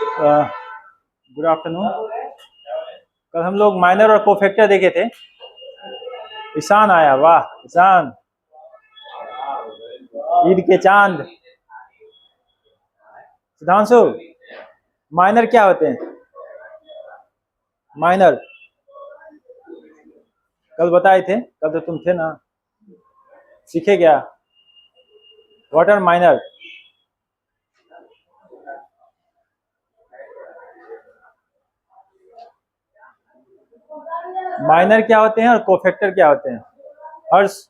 Good afternoon. कल हम लोग माइनर और कोफैक्टर देखे थे। ईशान आया, वाह ईशान, ईद के चांद। सुधांशु, माइनर क्या होते हैं? माइनर कल बताए थे, कल तो तुम थे ना, सीखे क्या? What are minor? माइनर क्या होते हैं और कोफैक्टर क्या होते हैं? हर्ष,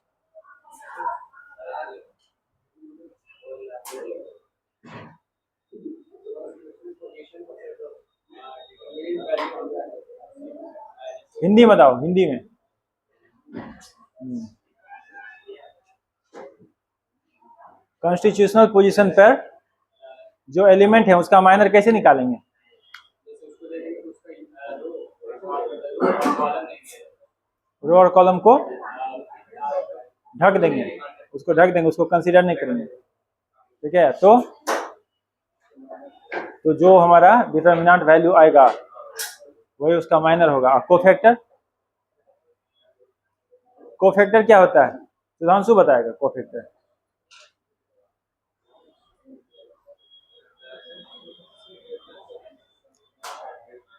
हिंदी में बताओ, हिंदी में। कॉन्स्टिट्यूशनल पोजीशन पर जो एलिमेंट है उसका माइनर कैसे निकालेंगे? रो और कॉलम को ढक देंगे, उसको ढक देंगे, उसको कंसीडर नहीं करेंगे। ठीक है, तो जो हमारा डिटर्मिनेंट वैल्यू आएगा वही उसका माइनर होगा। कोफैक्टर, कोफैक्टर क्या होता है? सुधांशु बताएगा कोफैक्टर।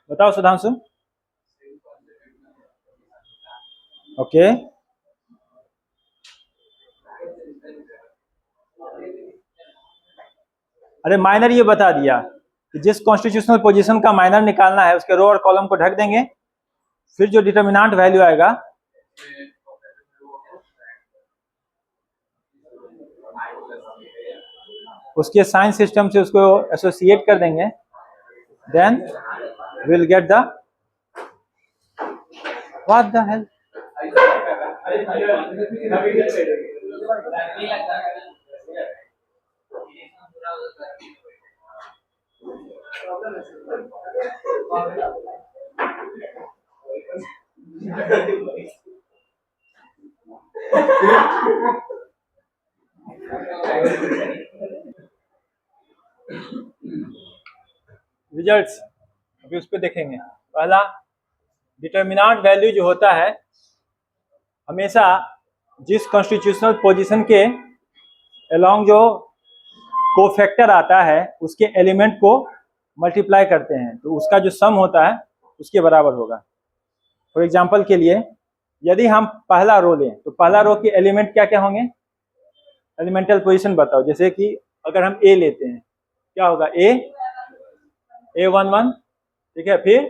बताओ सुधांशु। ओके, अरे माइनर ये बता दिया कि जिस कॉन्स्टिट्यूशनल पोजीशन का माइनर निकालना है उसके रो और कॉलम को ढक देंगे, फिर जो डिटर्मिनेंट वैल्यू आएगा उसके साइन सिस्टम से उसको एसोसिएट कर देंगे, then will get the what the hell. Results अभी उस पर देखेंगे। पहला, डिटर्मिनेंट वैल्यू जो होता है हमेशा जिस कॉन्स्टिट्यूशनल पोजीशन के अलोंग जो कोफैक्टर आता है उसके एलिमेंट को मल्टीप्लाई करते हैं, तो उसका जो सम होता है उसके बराबर होगा। फॉर एग्जांपल के लिए यदि हम पहला रो लें तो पहला रो के एलिमेंट क्या क्या होंगे? एलिमेंटल पोजीशन बताओ। जैसे कि अगर हम ए लेते हैं, क्या होगा? A11, ठीक है, फिर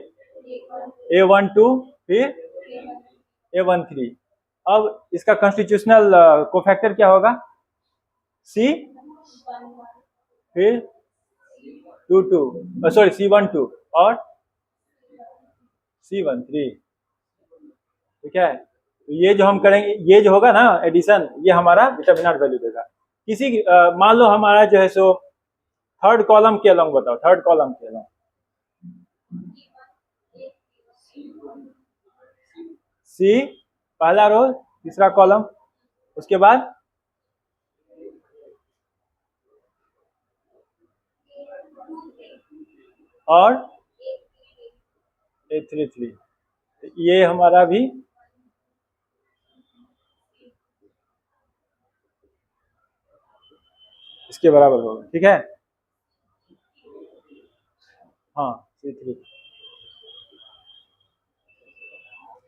A12, फिर A13। अब इसका कॉन्स्टिट्यूशनल कोफैक्टर क्या होगा? C, फिर 22, सॉरी C12 और C13। ठीक है, तो ये जो हम करेंगे, ये जो होगा ना एडिशन, ये हमारा डिटर्मिनेंट वैल्यू देगा। किसी मान लो हमारा जो है सो थर्ड कॉलम के अलोंग बताओ, थर्ड कॉलम के अलोंग C पहला रो, तीसरा कॉलम, उसके बाद और A33, ये हमारा भी इसके बराबर होगा। ठीक है, हाँ C3।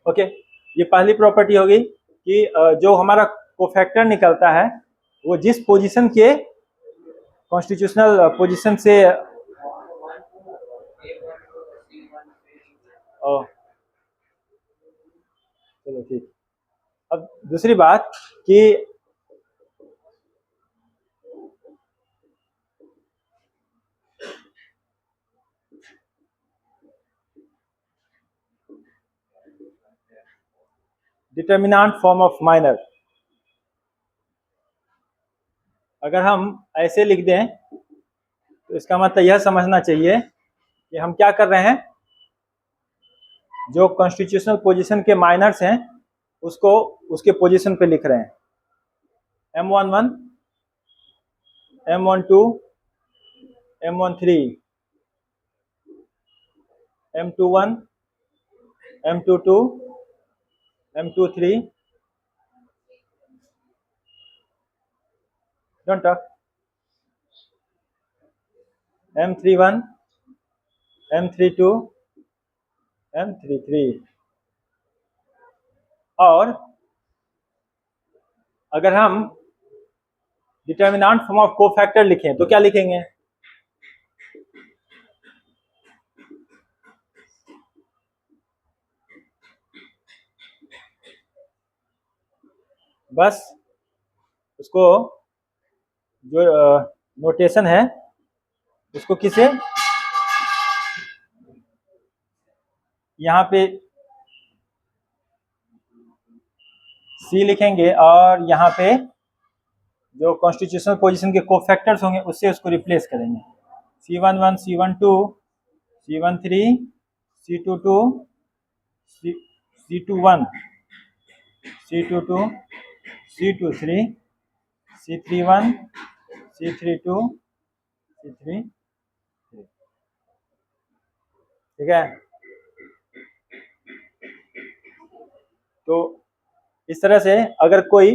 ओके, ये पहली प्रॉपर्टी होगी कि जो हमारा कोफैक्टर निकलता है वो जिस पोजीशन के कॉन्स्टिट्यूशनल पोजीशन से चलो ठीक। अब दूसरी बात कि डिटर्मिनेंट फॉर्म ऑफ माइनर अगर हम ऐसे लिख दें तो इसका मतलब यह समझना चाहिए कि हम क्या कर रहे हैं, जो कॉन्स्टिट्यूशनल पोजीशन के माइनर्स हैं उसको उसके पोजीशन पे लिख रहे हैं। M11, M12, M13, M21, M22, M23, don't talk, M31, M32, M33। और अगर हम डिटर्मिनेंट फॉर्म ऑफ कोफैक्टर लिखें तो क्या लिखेंगे? बस उसको जो नोटेशन है उसको किसे यहाँ पे सी लिखेंगे और यहाँ पे जो कॉन्स्टिट्यूशनल पोजीशन के कोफैक्टर्स होंगे उससे उसको रिप्लेस करेंगे। C11, C12, C13, C22, C21, C22, C23, C31, C32, C33। ठीक है, तो इस तरह से अगर कोई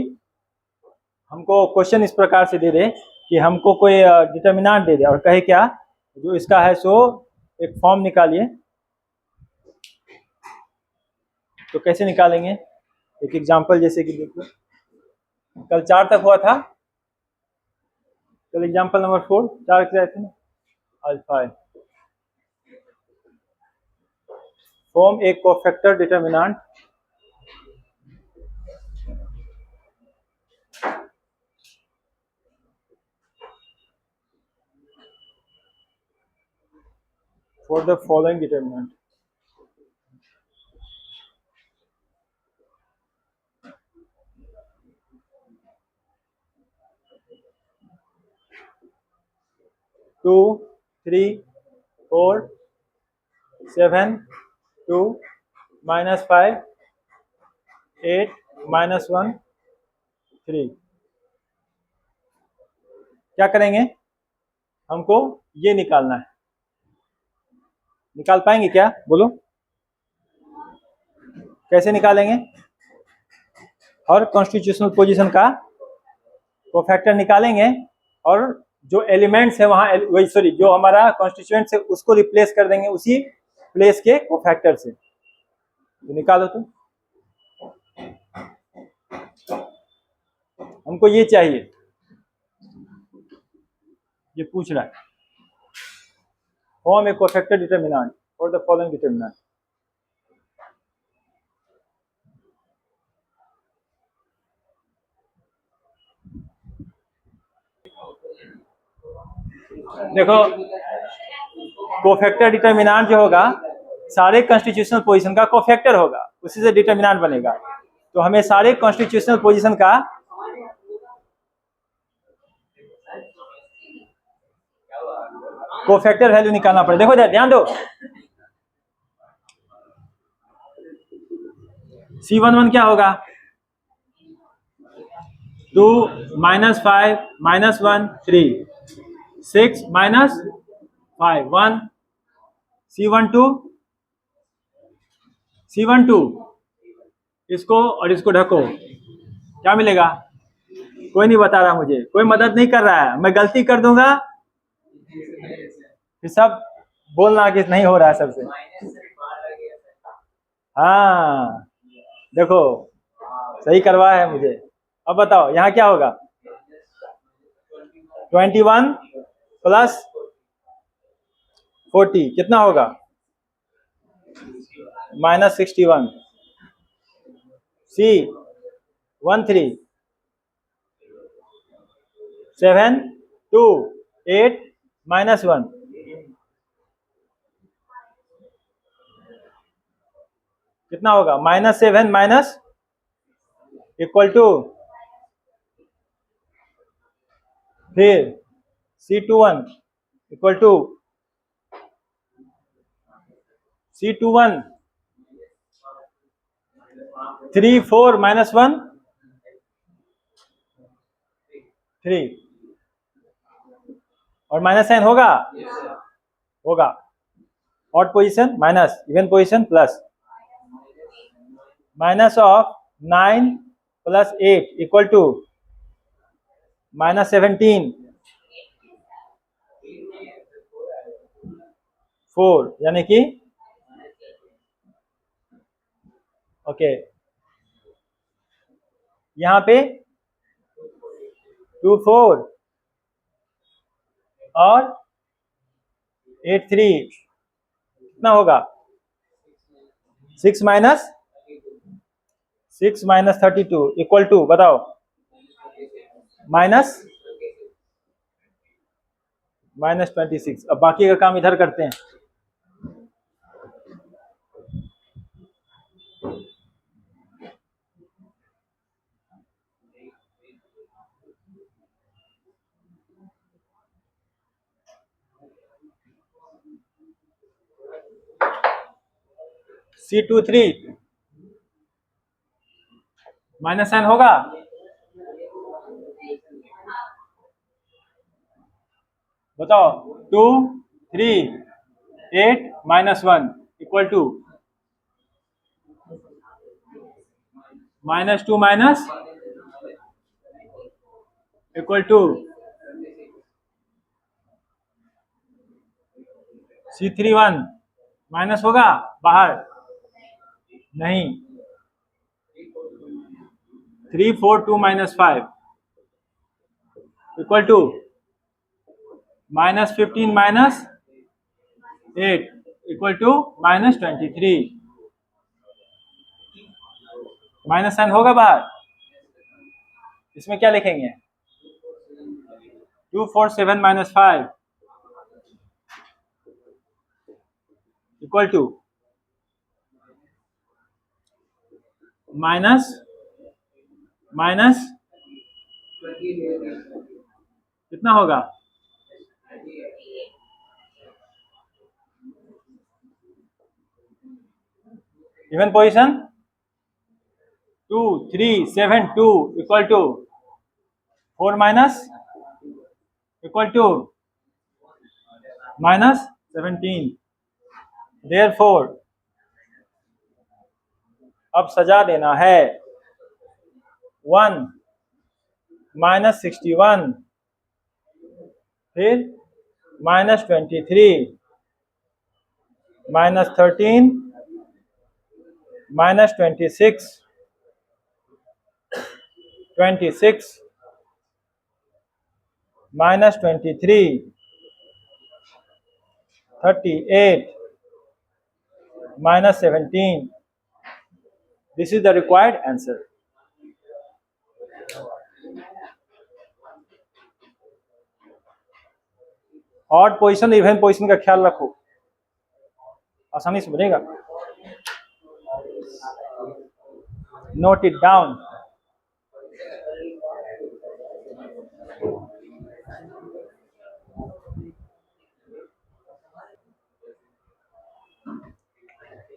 हमको क्वेश्चन इस प्रकार से दे दे कि हमको कोई डिटर्मिनेंट दे दे और कहे क्या जो इसका है सो एक फॉर्म निकालिए, तो कैसे निकालेंगे? एक एग्जांपल जैसे कि देखो कल 4 तक हुआ था, कल एग्जांपल नंबर 4 4 क्या थे ना, आज 5। फॉर्म एक cofactor determinant for the following determinant. Two, three, four, 7, 2, -5, 8, -1, 3। क्या करेंगे? हमको ये निकालना है। निकाल पाएंगे क्या? बोलो कैसे निकालेंगे? हर कॉन्स्टिट्यूशनल पोजीशन का कोफैक्टर निकालेंगे और जो एलिमेंट्स है वहां वही सॉरी जो हमारा कॉन्स्टिट्यूएंट है उसको रिप्लेस कर देंगे उसी प्लेस के कोफैक्टर से। तो निकालो तुम, हमको ये चाहिए, ये पूछ रहा है form A cofactor determinant for the following determinant. देखो कोफैक्टर डिटर्मिनेंट जो होगा सारे कॉन्स्टिट्यूशनल पोजीशन का कोफैक्टर होगा, उसी से डिटर्मिनेंट बनेगा। तो हमें सारे कॉन्स्टिट्यूशनल पोजीशन का कोफैक्टर वैल्यू निकालना पड़ेगा। देखो ध्यान दो, C11 क्या होगा? 2, -5, -1, 3, 6, -5, 1। C12 इसको और इसको ढको, क्या मिलेगा? कोई नहीं बता रहा, मुझे कोई मदद नहीं कर रहा है, मैं गलती कर दूंगा फिर सब बोलना कि नहीं हो रहा है सबसे। हाँ देखो सही करवा है मुझे। अब बताओ यहाँ क्या होगा? 21 + 40 कितना होगा? -61। C13 7, 2, 8, -1 कितना होगा? -7 = फिर C21 = C21 3, 4, -1 3 और माइनस साइन होगा? होगा। Odd position minus even position plus minus of 9 plus 8 equal to -17 4 यानी कि ओके यहाँ पे 2 4 और 8 3 कितना होगा 6 माइनस 32 इक्वल टू बताओ -26। अब बाकी का काम इधर करते हैं। C23 माइनस साइन होगा बताओ 2 3 8 -1 equal to -2 equal to C31 minus होगा बाहर नहीं 3 4 2 -5 equal to -15 -8 equal to -23 minus sign होगा बाहर। इसमें क्या लिखेंगे 2 4 7 -5 इक्वल टू माइनस कितना होगा even position 2 3 7 2 equal to 4 minus equal to -17। Therefore अब सजा देना है 1 -61 फिर -23 -13 -26 -23 38 -17। This is the required answer. Odd position even position का ख्याल रखो आसानी से बनेगा। Note it down.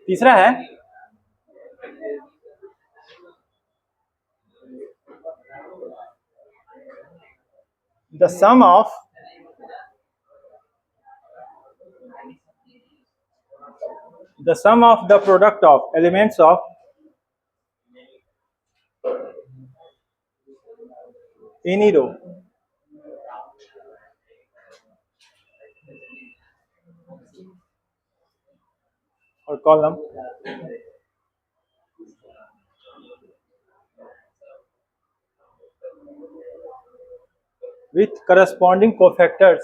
तीसरा है the sum of the product of elements of any row or column with corresponding cofactors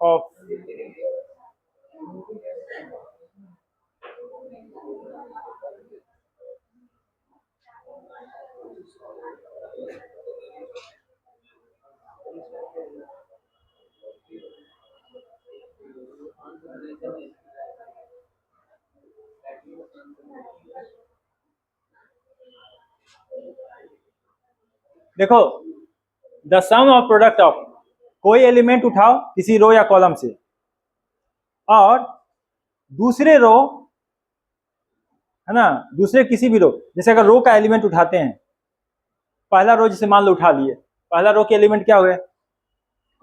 of देखो the sum of product of कोई एलिमेंट उठाओ किसी रो या कॉलम से और दूसरे रो है ना दूसरे किसी भी रो जैसे अगर रो का एलिमेंट उठाते हैं पहला रो जैसे मान लो उठा लिए पहला रो के एलिमेंट क्या हुए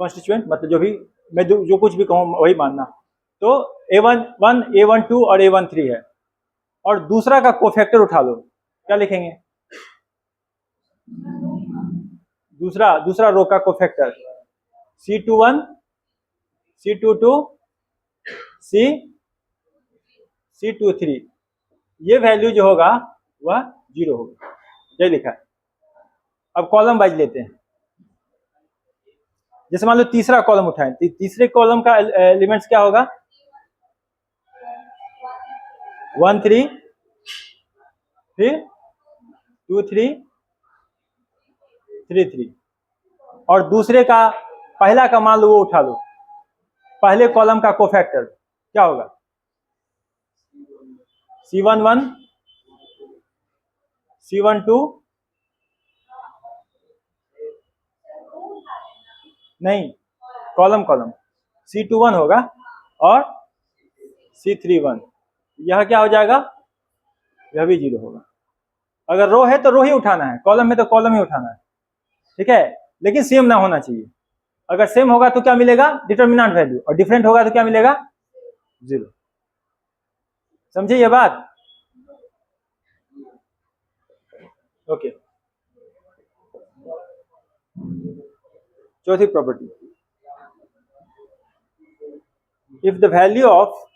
कॉन्स्टिट्यूएंट, मतलब जो भी मैं जो कुछ भी कहूँ वही मानना। तो A11 A12 और A13 है, और दूसरा का कोफैक्टर उठा लो, क्या लिखेंगे? दूसरा रो का कोफैक्टर C21 C22 C23, ये वैल्यू जो होगा वह 0 होगा, ये लिखा है। अब कॉलम वाइज लेते हैं। जैसे मान लो तीसरा कॉलम उठाएं, तीसरे कॉलम का एलिमेंट्स क्या होगा? 1 3, फिर 2 3 3 3, और दूसरे का पहला का मान लो वो उठा लो, पहले कॉलम का कोफैक्टर क्या होगा? C11 C12 नहीं, कॉलम C21 होगा और C31, यह क्या हो जाएगा? यह भी 0 होगा। अगर रो है तो रो ही उठाना है, कॉलम में तो कॉलम ही उठाना है, ठीक है, लेकिन सेम ना होना चाहिए। अगर सेम होगा तो क्या मिलेगा? डिटर्मिनेंट वैल्यू, और डिफरेंट होगा तो क्या मिलेगा? 0। समझे ये बात? ओके। चौथी property, if the value of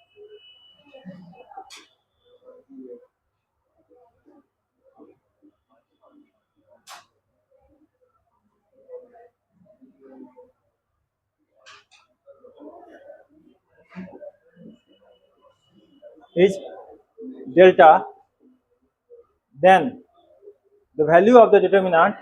is delta, then the value of the determinant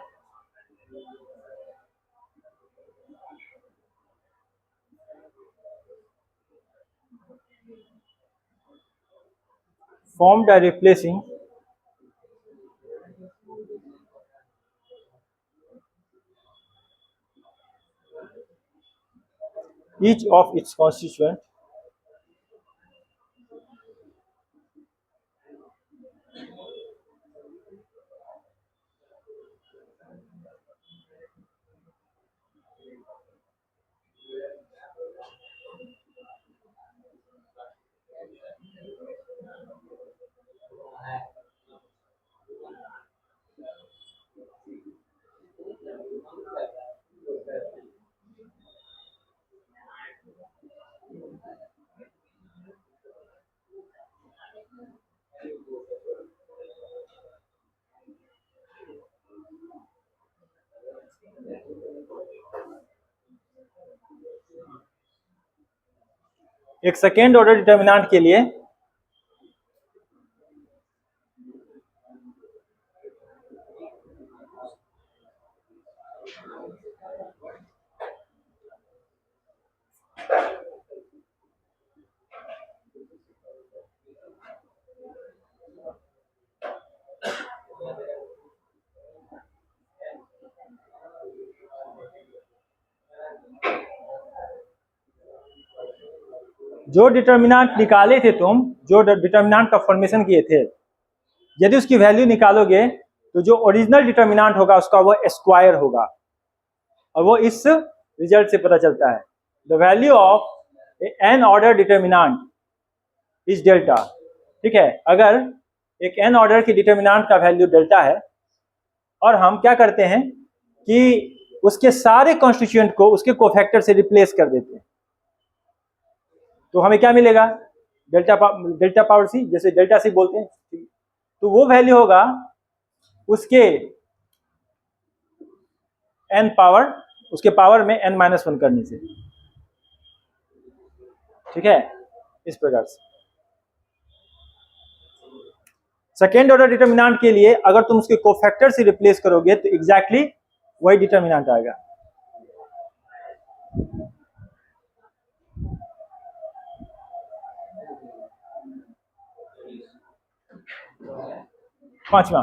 formed by replacing each of its constituent एक सेकेंड ऑर्डर डिटर्मिनेंट के लिए जो डिटर्मिनेंट निकाले थे तुम, जो डिटर्मिनेंट का फॉर्मेशन किए थे, यदि उसकी वैल्यू निकालोगे तो जो ओरिजिनल डिटर्मिनेंट होगा उसका वो स्क्वायर होगा, और वो इस रिजल्ट से पता चलता है। The value of n order determinant is delta, ठीक है। अगर एक एन ऑर्डर की डिटर्मिनेंट का वैल्यू डेल्टा है, और हम क्या करते हैं कि उसके सारे कॉन्स्टिट्यूएंट को उसके कोफैक्टर से रिप्लेस कर देते हैं, तो हमें क्या मिलेगा? डेल्टा पावर सी, जैसे डेल्टा सी बोलते हैं, तो वो वैल्यू होगा उसके एन पावर, उसके पावर में n-1 करने से, ठीक है, इस प्रकार से। सेकेंड ऑर्डर डिटर्मिनेंट के लिए अगर तुम उसके कोफैक्टर से रिप्लेस करोगे तो एग्जैक्टली वही डिटर्मिनेंट आएगा। पांचवा,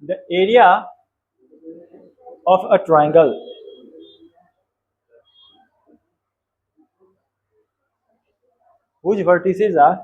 the area of a triangle whose vertices are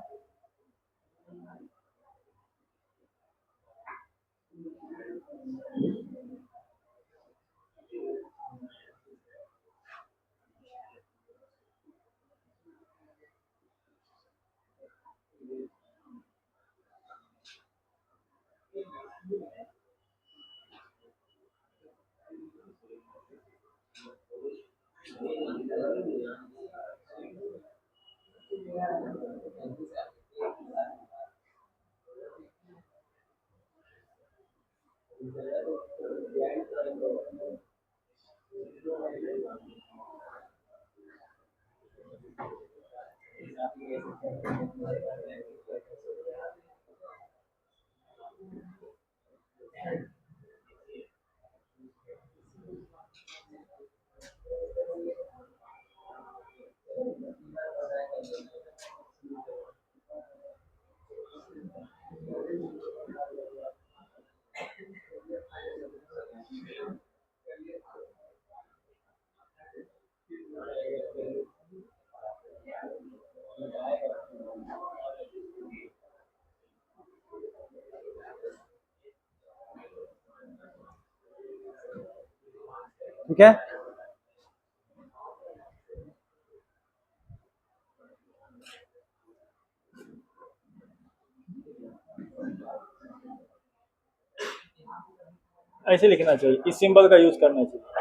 ठीक है। ऐसे लिखना चाहिए, इस सिंबल का यूज करना चाहिए।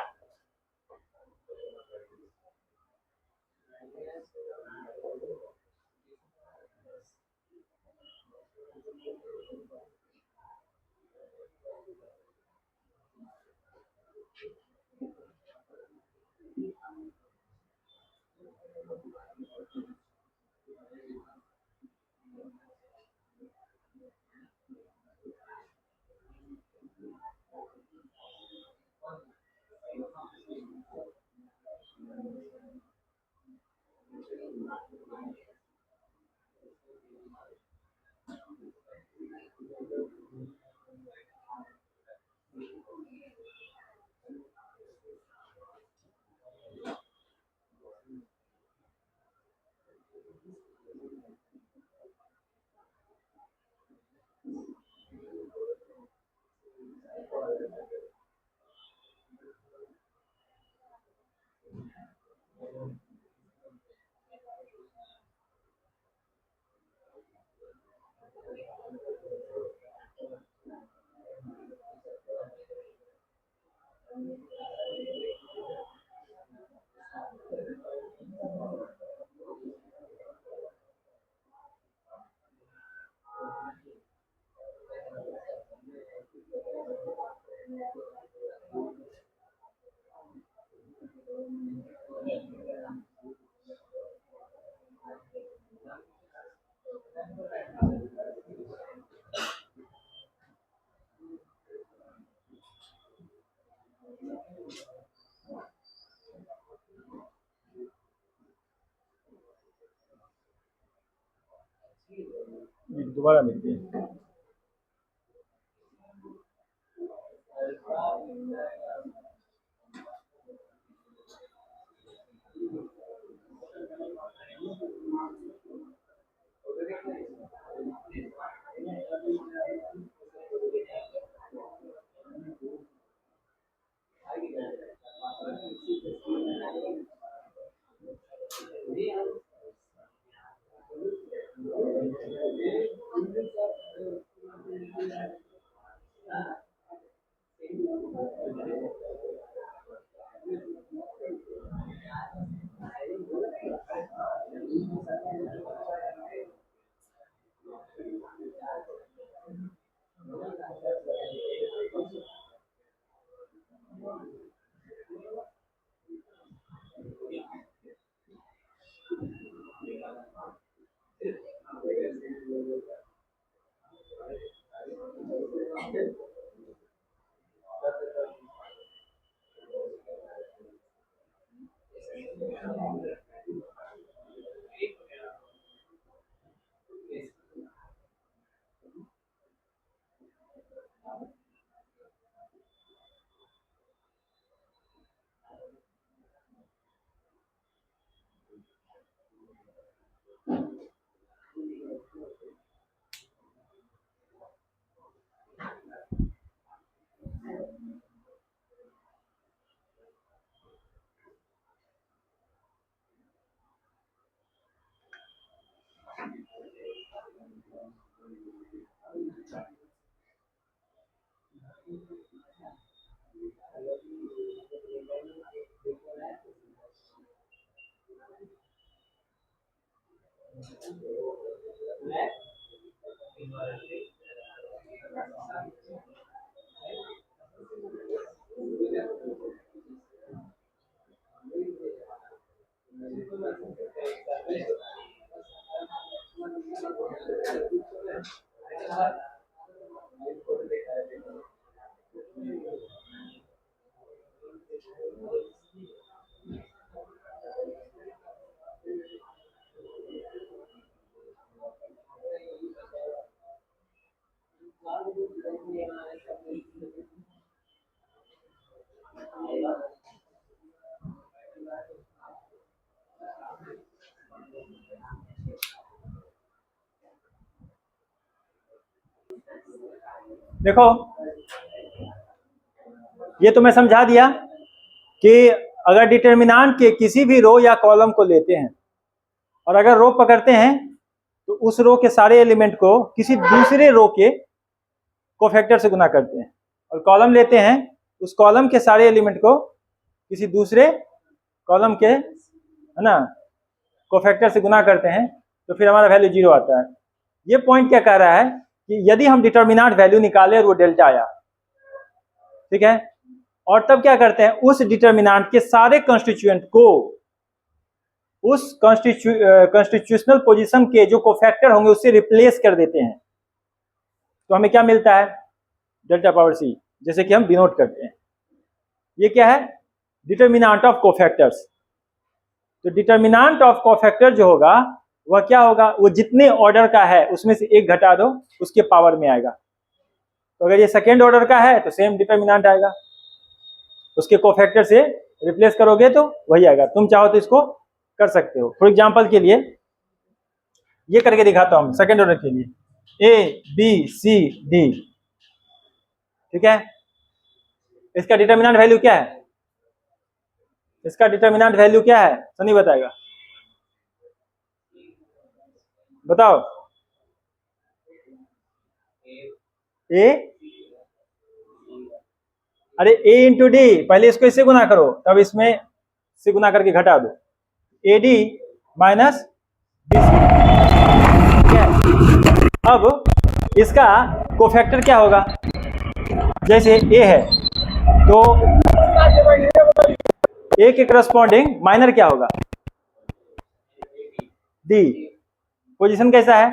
दोबारा लिखिए। देखो ये तो मैं समझा दिया कि अगर डिटर्मिनेंट के किसी भी रो या कॉलम को लेते हैं और अगर रो पकड़ते हैं तो उस रो के सारे एलिमेंट को किसी दूसरे रो के कोफैक्टर से गुना करते हैं, और कॉलम लेते हैं उस कॉलम के सारे एलिमेंट को किसी दूसरे कॉलम के, है ना, कोफैक्टर से गुना करते हैं, तो फिर हमारा वैल्यू 0 आता है। ये पॉइंट क्या कह रहा है कि यदि हम डिटर्मिनेंट वैल्यू निकाले और वो डेल्टा आया, ठीक है, और तब क्या करते हैं, उस डिटर्मिनेंट के सारे कंस्टिट्यूएंट को उस कॉन्स्टिट्यूशनल पोजीशन के जो कोफैक्टर होंगे उससे रिप्लेस कर देते हैं, तो हमें क्या मिलता है, डेल्टा पावर सी, जैसे कि हम डिनोट करते हैं। ये क्या है, डिटर्मिनेंट ऑफ कोफैक्टर्स। तो डिटर्मिनेंट ऑफ कोफैक्टर जो होगा वह क्या होगा, वो जितने ऑर्डर का है उसमें से एक घटा दो, उसके पावर में आएगा। तो अगर ये सेकेंड ऑर्डर का है तो सेम डिटर्मिनेंट आएगा, उसके कोफैक्टर से रिप्लेस करोगे तो वही आएगा। तुम चाहो तो इसको कर सकते हो। फॉर एग्जांपल के लिए ये करके दिखाता हूं सेकेंड ऑर्डर के लिए, ए बी सी डी, ठीक है। इसका डिटर्मिनेंट वैल्यू क्या है, इसका डिटर्मिनेंट वैल्यू क्या है, सनी बताएगा, बताओ। ए, अरे ए इंटू डी, पहले इसको इससे गुना करो तब इसमें से गुना करके घटा दो, a d minus b c, ठीक है। अब इसका कोफैक्टर क्या होगा, जैसे ए है तो ए के करस्पॉन्डिंग माइनर क्या होगा, डी। पोजीशन कैसा है,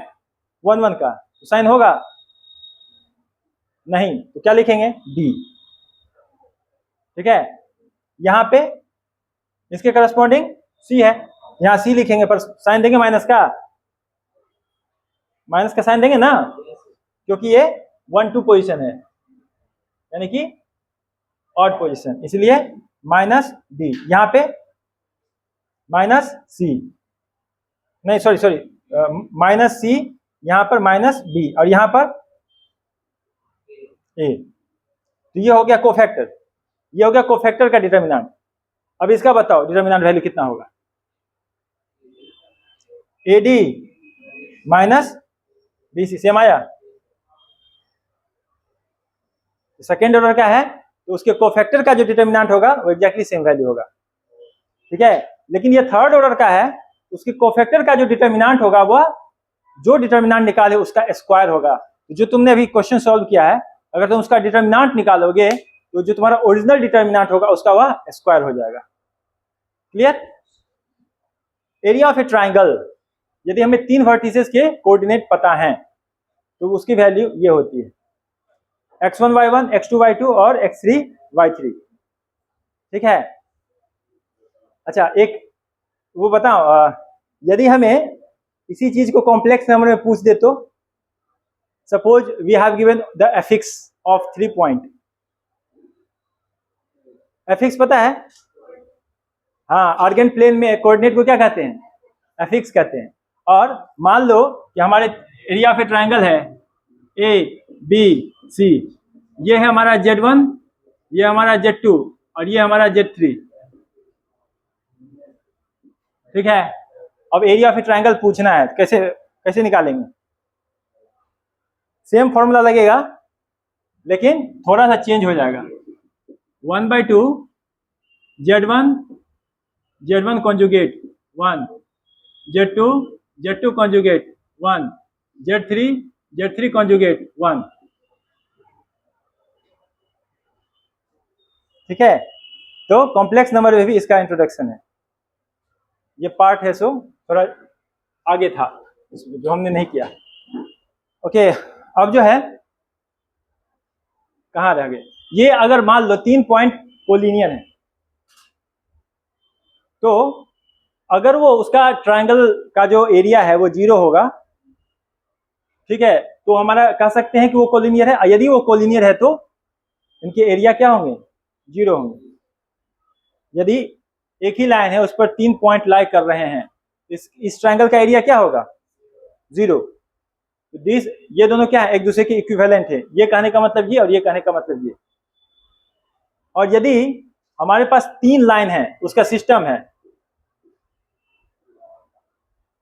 1 1 का, तो साइन होगा नहीं, तो क्या लिखेंगे, डी, ठीक है। यहां पे इसके करस्पॉन्डिंग सी है, यहां सी लिखेंगे पर साइन देंगे माइनस का, माइनस का साइन देंगे ना, क्योंकि ये 1 2 पोजीशन है, यानी कि ऑड पोजीशन, इसलिए माइनस डी, यहां पे माइनस सी, नहीं सॉरी माइनस सी, यहां पर माइनस बी, और यहां पर ए। तो ये हो गया कोफैक्टर, ये हो गया कोफैक्टर का डिटर्मिनेंट। अब इसका बताओ डिटर्मिनेंट वैल्यू कितना होगा, a d minus b c, same आया। सेकेंड ऑर्डर का है तो उसके कोफैक्टर का जो डिटर्मिनेंट होगा वो एग्जैक्टली सेम वैल्यू होगा, ठीक है। लेकिन ये थर्ड ऑर्डर का है, उसके कोफैक्टर का जो डिटर्मिनेंट होगा वह जो डिटर्मिनेंट निकाले उसका स्क्वायर होगा। तो जो तुमने अभी क्वेश्चन सॉल्व किया है, अगर तुम उसका डिटर्मिनेंट निकालोगे तो जो तुम्हारा ओरिजिनल डिटर्मिनेंट होगा उसका वह स्क्वायर हो जाएगा। Clear. Area of A triangle, यदि हमें 3 वर्टिसेस के कोऑर्डिनेट पता हैं तो उसकी वैल्यू ये होती है, x1 y1 x2 y2 और x3 y3, ठीक है। अच्छा एक वो बताओ, यदि हमें इसी चीज को कॉम्प्लेक्स नंबर में पूछ दे तो, suppose we have given the affix of 3 point, affix पता है, हाँ, आर्गेन प्लेन में कोऑर्डिनेट को क्या कहते हैं, एफिक्स कहते हैं। और मान लो कि हमारे एरिया ऑफ ए ट्राइंगल है ए बी सी, ये है हमारा Z1, ये हमारा Z2 और ये हमारा Z3, ठीक है। अब एरिया ऑफ ए ट्राइंगल पूछना है, कैसे कैसे निकालेंगे, सेम फॉर्मूला लगेगा लेकिन थोड़ा सा चेंज हो जाएगा, 1/2 Z1 conjugate 1, Z2 conjugate 1, Z3 conjugate 1, ठीक है। तो कॉम्प्लेक्स नंबर में भी इसका इंट्रोडक्शन है, ये पार्ट है सो थोड़ा आगे था जो हमने नहीं किया। ओके, अब जो है कहाँ रह गए, ये अगर मान लो 3 पॉइंट कोलिनियर है तो अगर वो उसका ट्रायंगल का जो एरिया है वो 0 होगा, ठीक है, तो हमारा कह सकते हैं कि वो कोलिनियर है। यदि वो कोलिनियर है तो इनके एरिया क्या होंगे, 0 होंगे। यदि एक ही लाइन है उस पर 3 पॉइंट लाई कर रहे हैं, इस ट्रायंगल का एरिया क्या होगा, 0। दिस, ये दोनों क्या है, एक दूसरे के इक्विवेलेंट है। ये कहने का मतलब ये और ये कहने का मतलब ये। और यदि हमारे पास 3 लाइन है, उसका सिस्टम है,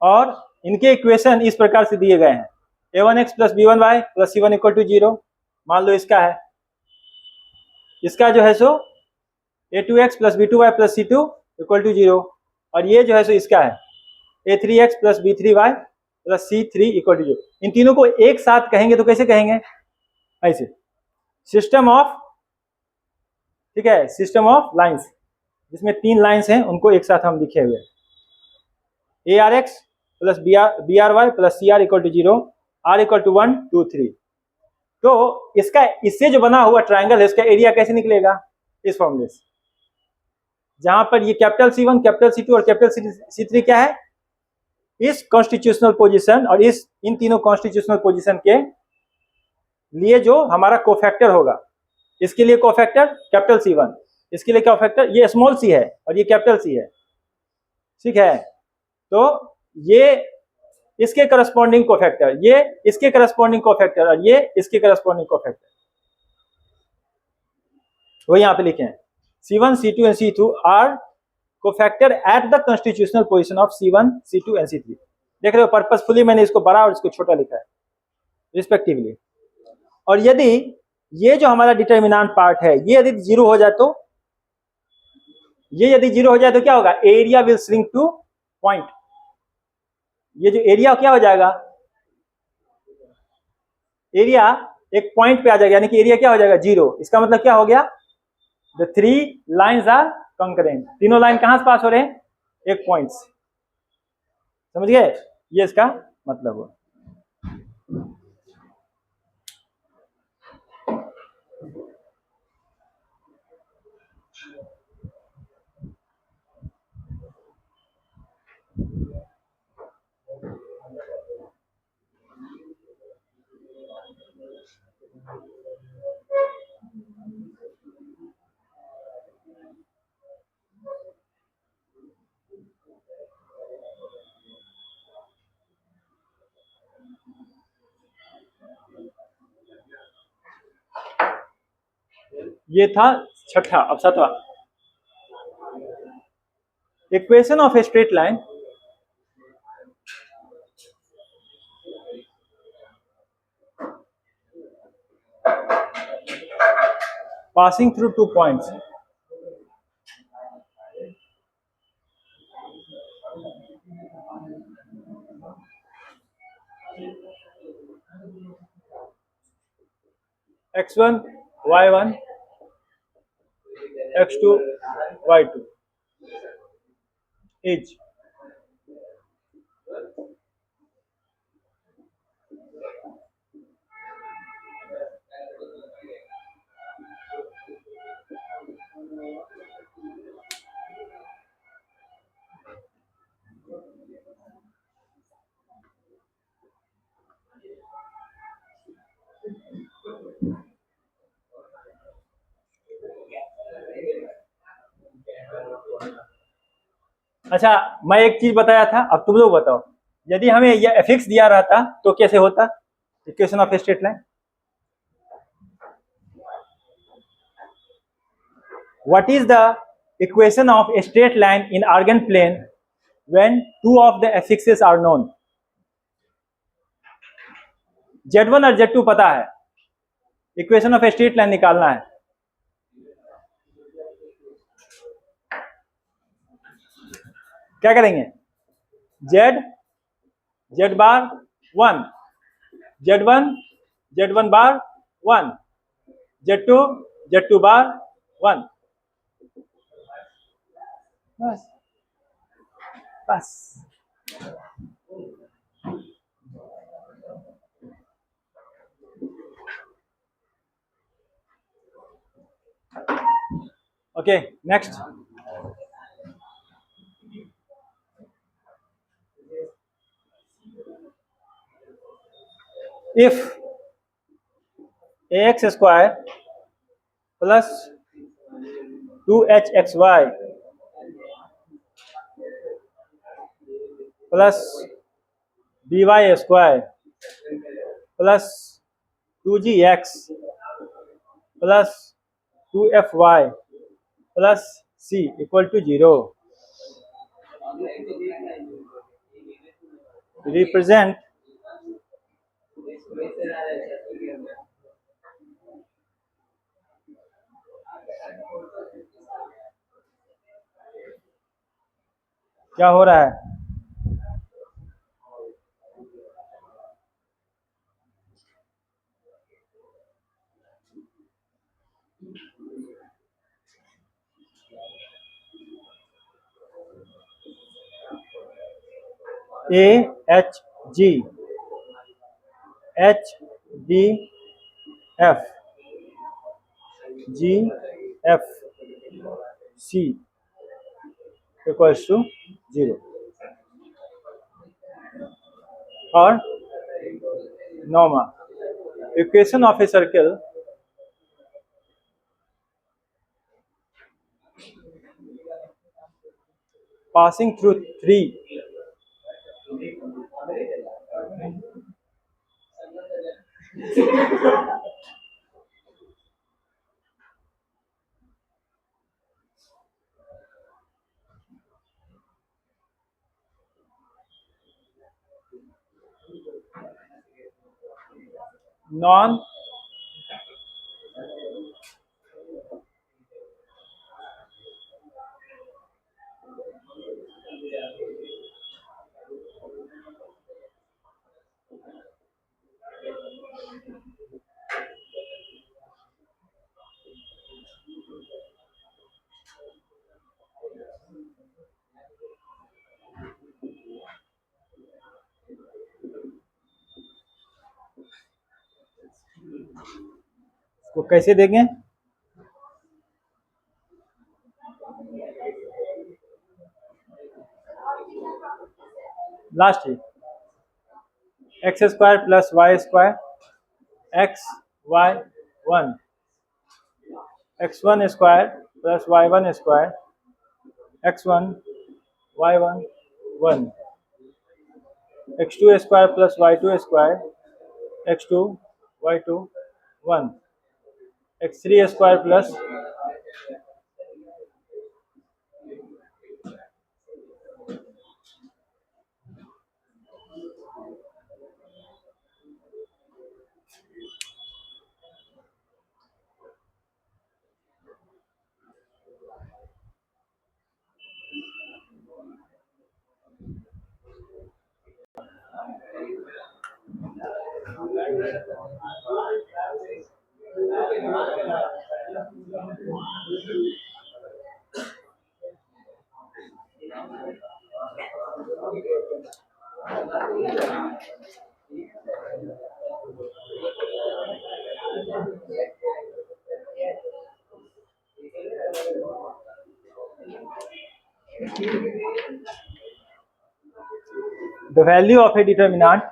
और इनके इक्वेशन इस प्रकार से दिए गए हैं, a1x plus b1y plus c1 equal to 0। मान लो इसका है, इसका जो है सो a2x plus b2y plus c2 equal to 0, और ये जो है सो इसका है a3x plus b3y plus c3 equal to 0। इन तीनों को एक साथ कहेंगे तो कैसे कहेंगे, ऐसे, सिस्टम ऑफ, ठीक है, सिस्टम ऑफ लाइंस, जिसमें 3 लाइंस हैं, उनको एक साथ हम लिखे हुए, arx plus bry plus cr equal to 0, r equal to 1 2 3। तो इसका, इससे जो बना हुआ ट्राइंगल है, इसका एरिया कैसे निकलेगा, इस फॉर्मूले से, जहां पर ये कैपिटल C1, कैपिटल C2 और कैपिटल C3 क्या है, इस कॉन्स्टिट्यूशनल पोजीशन और इन तीनों कॉन्स्टिट्यूशनल पोजीशन के लिए जो हमारा कोफैक्टर होगा, इसके लिए कोफैक्टर कैपिटल C1, इसके लिए कोफैक्टर ये स्मॉल c है और ये कैपिटल C है, ठीक है। तो ये इसके करस्पॉन्डिंग कोफैक्टर, ये इसके करस्पॉन्डिंग कोफैक्टर और ये इसके करस्पॉन्डिंग कोफैक्टर, वो यहां पे लिखे हैं C1, C2 and C2 are cofactor at the constitutional position of C1, C2 and C3। देख रहे हो, पर्पसफुली मैंने इसको बड़ा और इसको छोटा लिखा है रिस्पेक्टिवली। और यदि ये जो हमारा डिटर्मिनेंट पार्ट है, ये यदि 0 हो जाए तो, ये यदि 0 हो जाए तो क्या होगा, area will shrink two point. ये जो एरिया क्या हो जाएगा, एरिया एक पॉइंट पे आ जाएगा, यानी कि एरिया क्या हो जाएगा 0। इसका मतलब क्या हो गया, द 3 लाइंस आर कंकरेंट, तीनों लाइन कहां से पास हो रहे हैं, एक पॉइंट से, समझ गए, ये इसका मतलब हुआ। ये था छठा। अब सातवां, equation of a straight line passing through 2 points, x1 y1 x2 y2 is अच्छा, मैं एक चीज बताया था, अब तुम लोग बताओ, यदि हमें यह fx दिया रहता तो कैसे होता equation of a straight line. What is the equation of a straight line in Argand plane when 2 of the fx's are known. z1 और z2 पता है, equation of a straight line निकालना है। क्या करेंगे, z बार 1, z1 बार 1, z2 बार 1, बस बस। Okay, next, if ax square plus 2hxy plus by square plus 2gx plus 2fy plus c equal to 0. Represent क्या हो रहा है? A H G H D F G F C equals to 0. और नौमा, equation of a circle passing through 3 non को कैसे देंगे? Last ही x square plus y square x y 1 x1 square plus y1 square x1 y1 1 x2 square plus y2 square x2 y2 1 x3 square plus the value of a determinant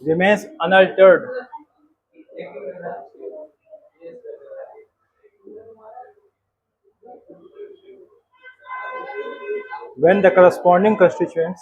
remains unaltered when the corresponding constituents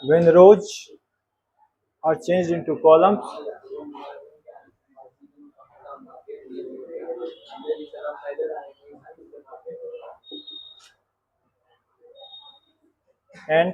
when rows are changed into columns and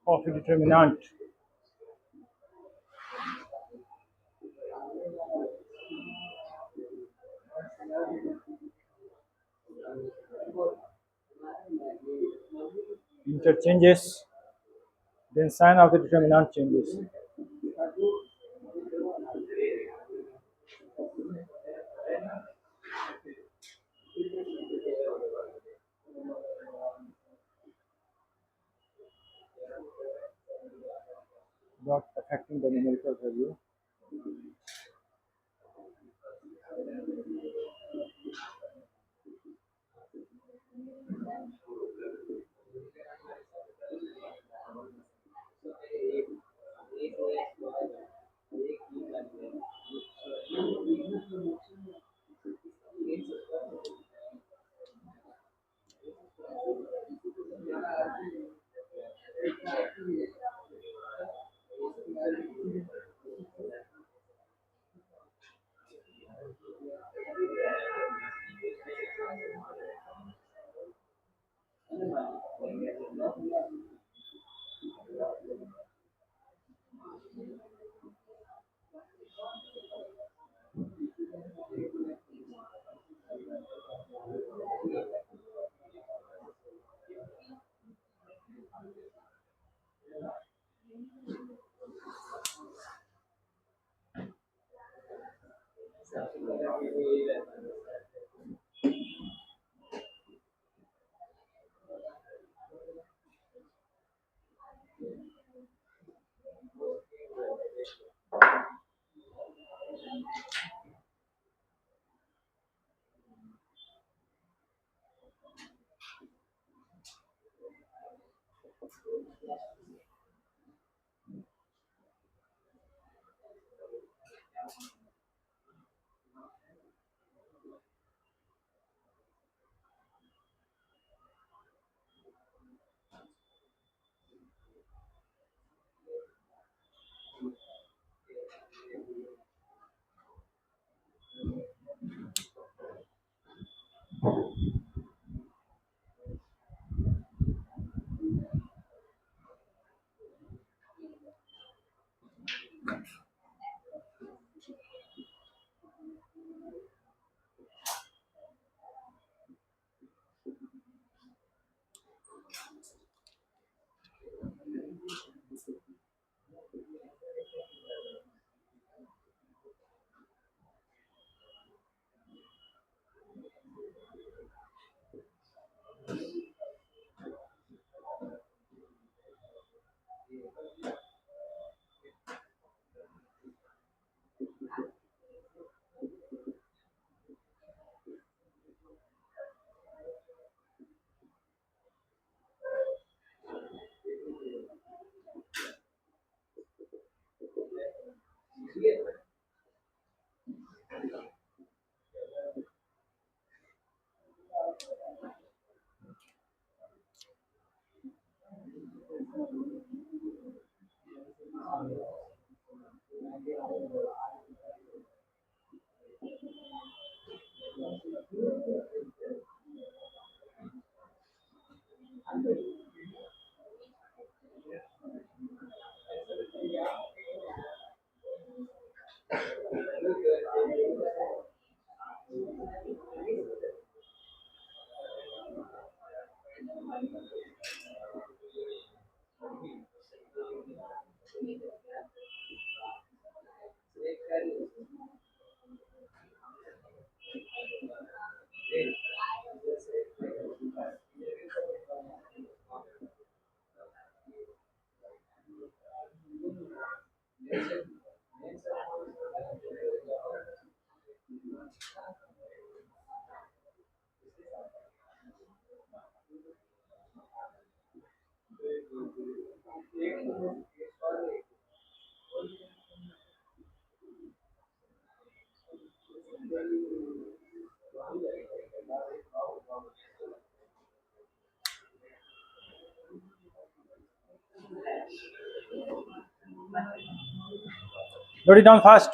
of a determinant. Interchanges, then sign of the determinant changes. Not affecting the numerical value. Note it down fast.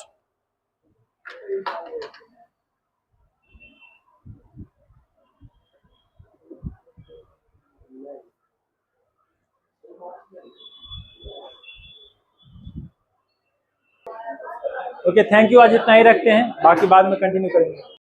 Okay, thank you. आज इतना ही रखते हैं, बाकी बाद में continue करेंगे।